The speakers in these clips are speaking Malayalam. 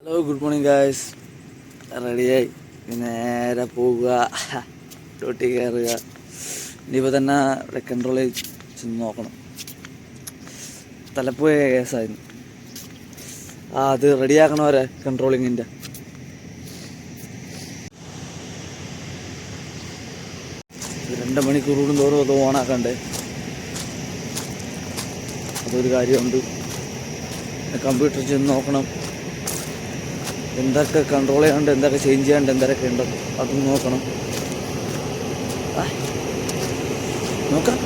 Hello, good morning guys. റെഡിയായി നേരെ പോവുക, ഡ്യൂട്ടി കയറുക. ഇനിയിപ്പോൾ തന്നെ ഇവിടെ കൺട്രോളിൽ ചെന്ന് നോക്കണം. തലപ്പോയ കേസായിരുന്നു. അത് റെഡിയാക്കണവരെ കൺട്രോളിങ്ങിൻ്റെ 2 മണിക്കൂർ കൂടുന്തോറും അത് ഓണാക്കണ്ടേ. അതൊരു കാര്യമുണ്ട്. കമ്പ്യൂട്ടറിൽ ചെന്ന് നോക്കണം, എന്തൊക്കെ കൺട്രോൾ ചെയ്യാണ്ട്, എന്തൊക്കെ ചേഞ്ച് ചെയ്യാണ്ട്, എന്തൊക്കെ ഉണ്ട് അതും നോക്കണം. നോക്കാം.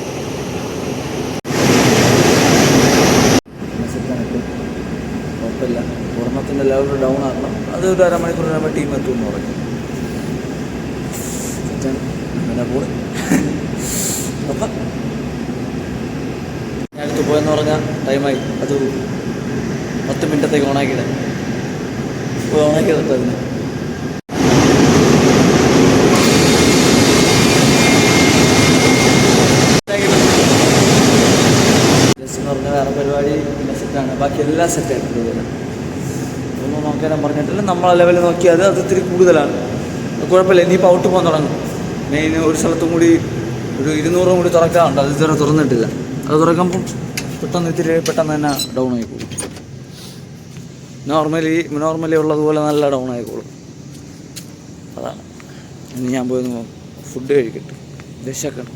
കുഴപ്പമില്ല, ഓർമ്മത്തിൻ്റെ ലെവൽ ഡൗൺ ആക്കണം. അത് ഒരു അരമണിക്കൂർ നമ്മൾ ടീം എത്തുമെന്ന് പറഞ്ഞു. അങ്ങനെ പോയി നോക്കാം. ഞാൻ അടുത്ത് പോയെന്ന് പറഞ്ഞാൽ ടൈമായി. അത് 10 മിനിറ്റത്തേക്ക് ഓണാക്കിയിടാം. ഓണാക്കിയിടട്ടെ അതിന്. ജസ്റ്റ് എന്ന് പറഞ്ഞാൽ വേറെ പരിപാടി പിന്നെ സെറ്റാണ്. ബാക്കി എല്ലാം സെറ്റായിട്ടുണ്ട്. ഇതുപോലെ ഒന്നും നോക്കാനും പറഞ്ഞിട്ടില്ല. നമ്മളെ ലെവലിൽ നോക്കിയാൽ അത് ഇത്തിരി കൂടുതലാണ്. കുഴപ്പമില്ല. ഇനിയിപ്പോൾ ഔട്ട് പോകാൻ തുടങ്ങും. മെയിൻ ഒരു സ്ഥലത്തും കൂടി ഒരു 200 കൂടി തുറക്കാറുണ്ട്. അത് ഇതുവരെ തുറന്നിട്ടില്ല. അത് തുറക്കുമ്പം പെട്ടെന്ന് തന്നെ ഡൗൺ ആയിക്കോളും. നോർമലി ഉള്ളതുപോലെ നല്ല ഡൗൺ ആയിക്കോളും. അതാണ്. ഇനി ഞാൻ പോയി ഫുഡ് കഴിക്കട്ടെ, വിശക്കണം.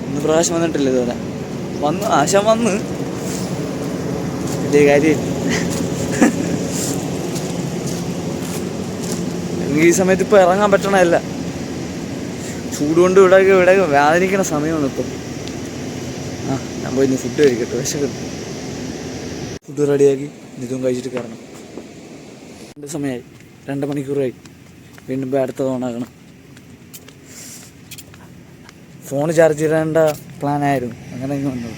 ഇന്ന് പ്രാവശ്യം വന്നിട്ടില്ല ഇതുവരെ. ആശം വന്ന് വലിയ കാര്യം. എനിക്ക് ഈ സമയത്ത് ഇപ്പോൾ ഇറങ്ങാൻ പറ്റണമല്ല. ചൂടുകൊണ്ട് ഇവിടെ വേദനിക്കണ സമയമാണ് ഇപ്പം. ഞാൻ പോയി ഇനി ഫുഡ് കഴിക്കട്ടെ, വിശക്കണം. ഫുഡ് റെഡിയാക്കി ഇതും കഴിച്ചിട്ട് കയറണം. 2 സമയമായി, 2 മണിക്കൂറായി. വീണ്ടും പോയി അടുത്തത് ഓണാക്കണം. ഫോൺ ചാർജ് ചെയ്യേണ്ട പ്ലാനായിരുന്നു, അങ്ങനെ ഇങ്ങ് വന്നത്.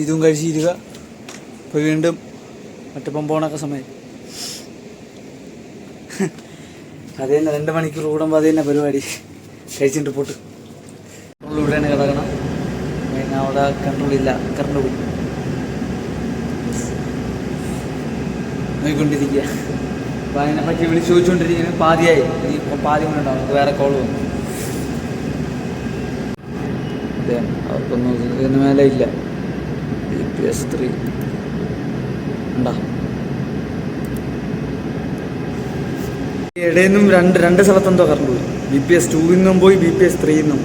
ഇതും കഴിച്ചിരിക്കുക. ഇപ്പോൾ വീണ്ടും മറ്റപ്പം പോണൊക്കെ സമയം. അത് തന്നെ 2 മണിക്കൂർ കൂടുമ്പോൾ അത് തന്നെ പരിപാടി. കഴിച്ചിട്ട് പോട്ട് ഇവിടെയാണ് കിടക്കണം. അവിടെ കൺട്രോളില്ല, കറണ്ട് പോയി നോക്കിക്കൊണ്ടിരിക്കുക. അപ്പോൾ അതിനെപ്പറ്റി വിളിച്ച് ചോദിച്ചുകൊണ്ടിരിക്കുന്നത് പാതിയായി. ഈ പാതി കൊണ്ടുണ്ടാവും. വേറെ കോൾ വന്നു. അതെ, അവർക്കൊന്നും ഇതിന് മേലെ ഇല്ല. BPS 3 ഉണ്ടാ. ഇടയിൽ നിന്നും രണ്ട് സ്ഥലത്തെന്തോ കറണ്ട് പോയി. BPS 2 നിന്നും പോയി, BPS 3 നിന്നും.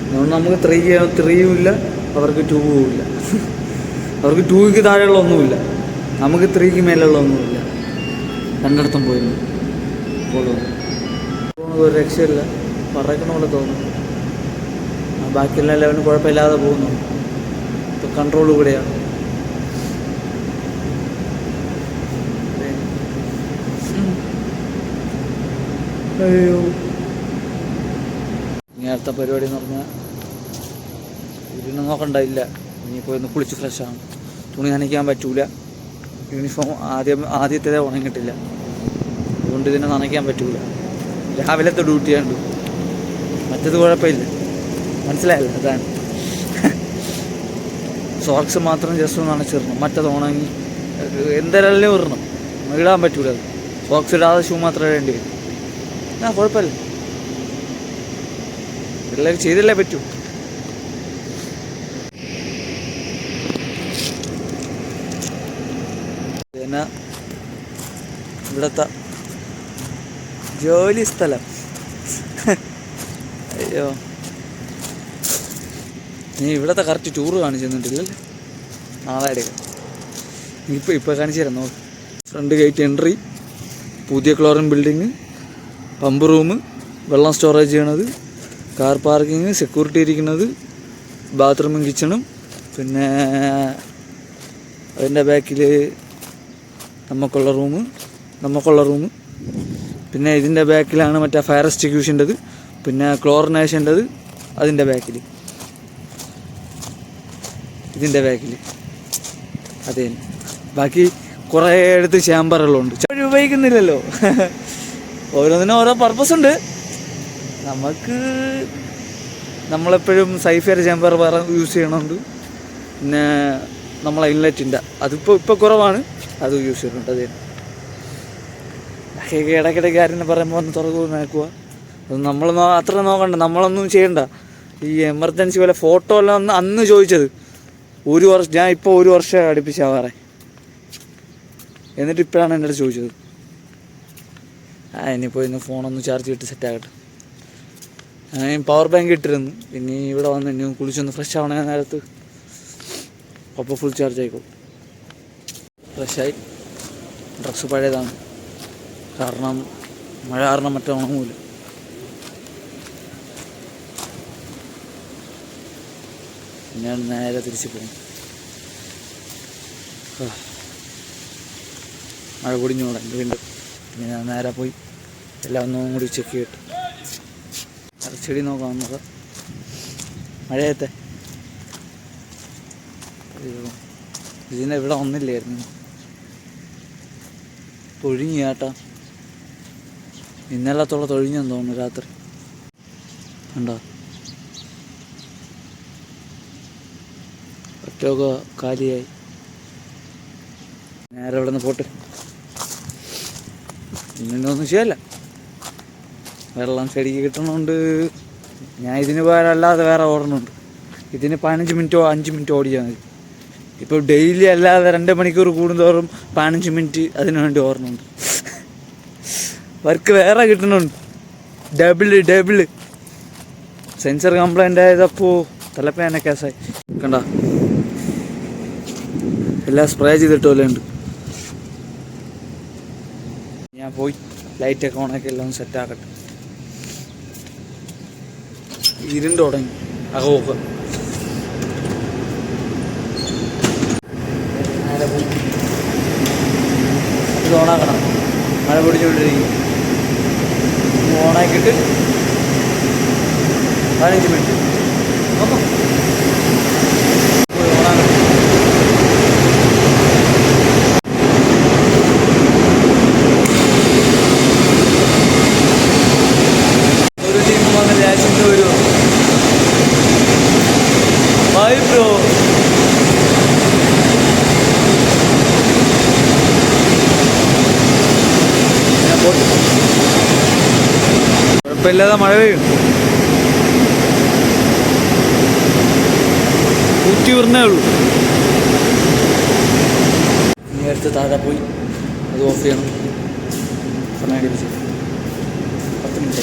അതുകൊണ്ട് നമുക്ക് 3 ഇല്ല, അവർക്ക് 2 ഇല്ല. അവർക്ക് 2 താഴെയുള്ള ഒന്നുമില്ല, നമുക്ക് 3 മേലുള്ള ഒന്നുമില്ല. രണ്ടിടത്തും പോയിരുന്നു. പോകുന്നത് ഒരു രക്ഷയില്ല, പറയണ പോലെ തോന്നുന്നു. ബാക്കിയെല്ലാം ലെവലിന് കുഴപ്പമില്ലാതെ പോകുന്നു. ഇപ്പോൾ കൺട്രോൾ കൂടെയാണ്. അയ്യോ, ഇനി അടുത്ത പരിപാടി എന്ന് പറഞ്ഞാൽ ഇതിന് നോക്കണ്ടായില്ല. ഇനിയിപ്പോൾ ഒന്ന് കുളിച്ച് ഫ്രഷാണ്. തുണി നനയ്ക്കാൻ പറ്റൂല. യൂണിഫോം ആദ്യത്തേതേ ഉണങ്ങിയിട്ടില്ല. അതുകൊണ്ട് ഇതിനെ നനയ്ക്കാൻ പറ്റൂല. രാവിലത്തെ ഡ്യൂട്ടിയാണ്. മറ്റത് കുഴപ്പമില്ല, മനസ്സിലായല്ലോ. അതാണ്. സോക്സ് മാത്രം ജസ്റ്റ് ഒന്ന് നനച്ചിടണം. മറ്റത് ഉണങ്ങി എന്തായാലും ഇടണം. ഇടാൻ പറ്റൂല. അത് സോക്സ് ഇടാതെ ഷൂ മാത്രമേ വേണ്ടി വരും. കുഴപ്പമില്ല, എല്ലാവരും ചെയ്തല്ലേ പറ്റൂ. പിന്നെ ഇവിടുത്തെ ജോലി സ്ഥലം. അയ്യോ, നീ ഇവിടുത്തെ കറക്റ്റ് ടൂറ് കാണിച്ചു തന്നിട്ടില്ലല്ലേ. നാളെ എടുക്കാം. ഇപ്പോൾ കാണിച്ചു തരാം. നോക്ക്. ഫ്രണ്ട് ഗേറ്റ് എൻട്രി, പുതിയ ക്ലോറിൻ ബിൽഡിങ്, പമ്പ് റൂം, വെള്ളം സ്റ്റോറേജ് ചെയ്യണത്, കാർ പാർക്കിങ്, സെക്യൂരിറ്റി ഇരിക്കുന്നത്, ബാത്റൂമും കിച്ചണും. പിന്നെ അതിൻ്റെ ബാക്കിൽ നമുക്കുള്ള റൂം. പിന്നെ ഇതിൻ്റെ ബാക്കിലാണ് മറ്റേ ഫയർ എക്സ്റ്റിങ്ക്വിഷൻ്റെത്, പിന്നെ ക്ലോറിനേഷൻ്റെത് അതിൻ്റെ ബാക്കിൽ, ഇതിൻ്റെ ബാക്കിൽ. അതെ, ബാക്കി കുറേ അടുത്ത് ചേമ്പറെല്ലാം ഉണ്ട്. ഉപയോഗിക്കുന്നില്ലല്ലോ. ഓരോന്നിനും ഓരോ പർപ്പസ് ഉണ്ട്. നമ്മളെപ്പോഴും സൈഫിയർ ചേമ്പർ വേറെ യൂസ് ചെയ്യണമുണ്ട്. പിന്നെ നമ്മളെ ഇൻലെറ്റിൻ്റെ ഇപ്പോൾ കുറവാണ്, അത് യൂസ് ചെയ്യുന്നുണ്ട്. അത് ഇടയ്ക്കിടയ്ക്ക് ആരെങ്കിലും പറയുമ്പോൾ ഒന്ന് തുറക്കുക നോക്കുക. അത് നമ്മൾ അത്ര നോക്കണ്ട, നമ്മളൊന്നും ചെയ്യണ്ട. ഈ എമർജൻസി പോലെ ഫോട്ടോ എല്ലാം അന്ന് ചോദിച്ചത് ഞാൻ ഇപ്പോൾ 1 വർഷം അടുപ്പിച്ചാവാറേ, എന്നിട്ട് ഇപ്പോഴാണ് എൻ്റെ അടുത്ത് ചോദിച്ചത്. ഇനിയിപ്പോൾ ഇന്ന് ഫോണൊന്ന് ചാർജ് ചെയ്തിട്ട് സെറ്റാകട്ടെ. ഞാൻ പവർ ബാങ്ക് ഇട്ടിരുന്നു. ഇനി ഇവിടെ വന്ന് ഇനി കുളിച്ചൊന്ന് ഫ്രഷ് ആവണ നേരത്ത് അപ്പോൾ ഫുൾ ചാർജ് ആയിക്കോളും. ഫ്രഷായി. ഡ്രസ്സ് പഴയതാണ്, കാരണം മഴ കാരണം മറ്റേ ഉണങ്ങൂല. ഞാൻ നേരെ തിരിച്ച് പോകും. മഴ പൊടിഞ്ഞു പോകണം വീണ്ടും. പിന്നെ ഞാൻ നേരെ പോയി എല്ലാം ഒന്നും കൂടി ചെക്ക് ചെയ്തിട്ട് ചെടി നോക്കാം നമുക്ക്. മഴയത്തെ ഇതിൻ്റെ ഇവിടെ ഒന്നില്ലായിരുന്നു, തൊഴിഞ്ഞു ചേട്ടാ. ഇന്നലത്തോളം തൊഴിഞ്ഞെന്ന് തോന്നുന്നു രാത്രി. ഉണ്ടോ ഒറ്റയൊക്കെ കാലിയായി. നേരെ ഇവിടെ നിന്ന് പോട്ട്. ഇന്നൊന്നും ചെയ്യല്ല, വെള്ളം ചെടിക്ക് കിട്ടണോണ്ട് ഞാൻ ഇതിന് വേറെ അല്ലാതെ വേറെ ഓടണുണ്ട്. ഇതിന് 15 മിനിറ്റോ 5 മിനിറ്റോ ഓടിയാൽ മതി. ഇപ്പോൾ ഡെയിലി അല്ലാതെ 2 മണിക്കൂർ കൂടുന്തോറും 15 മിനിറ്റ് അതിനു വേണ്ടി ഓടണുണ്ട്. വർക്ക് വേറെ കിട്ടണുണ്ട്, ഡബിള്. സെൻസർ കംപ്ലൈൻ്റ് ആയതപ്പോൾ തലപ്പേന കേസായി. കണ്ട എല്ലാം സ്പ്രേ ചെയ്തിട്ടല്ലേ ഉണ്ട്. ഞാൻ പോയി ലൈറ്റൊക്കെ ഓണാക്കി എല്ലാം സെറ്റാക്കട്ടെ. ഇരുണ്ട് തുടങ്ങി അകമൊക്കെ. നേരെ പോയി ഇത് ഓണാക്കണം. മഴ പൊടിച്ചുകൊണ്ടിരിക്കും. ഓണാക്കിയിട്ട് 15 മിനിറ്റ് നോക്കാം. ഓണാക്കണം. ഒരു ടീം വന്ന് രാജ്യത്ത് വരുമോ? Bye bro. കുഴപ്പമില്ലാതെ മഴ പെയ്യും. ഊറ്റി വിടുന്നേ ഉള്ളൂ. ഇനി അടുത്ത് താഴെ പോയി അത് ഓഫ് ചെയ്യണം. സമയം 10 മിനിറ്റ്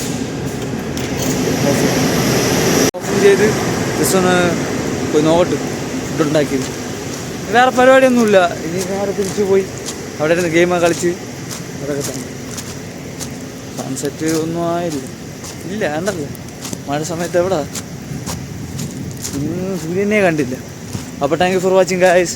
ഓഫ് ചെയ്ത് ജസ്റ്റ് ഒന്ന് പോയി നോക്കട്ട് ഫുഡ് ഉണ്ടാക്കിയത്. വേറെ പരിപാടിയൊന്നുമില്ല. ഇനി നേരെ തിരിച്ച് പോയി അവിടെ ഇരുന്ന് ഗെയിമൊക്കെ കളിച്ച് അതൊക്കെ തന്നെ. സൺസെറ്റ് ഒന്നും ആയില്ല. ഇല്ല കണ്ടല്ലേ, മഴ സമയത്ത് എവിടെ ഇന്ന് സൂര്യനെ കണ്ടില്ല. അപ്പോൾ thank you for watching guys.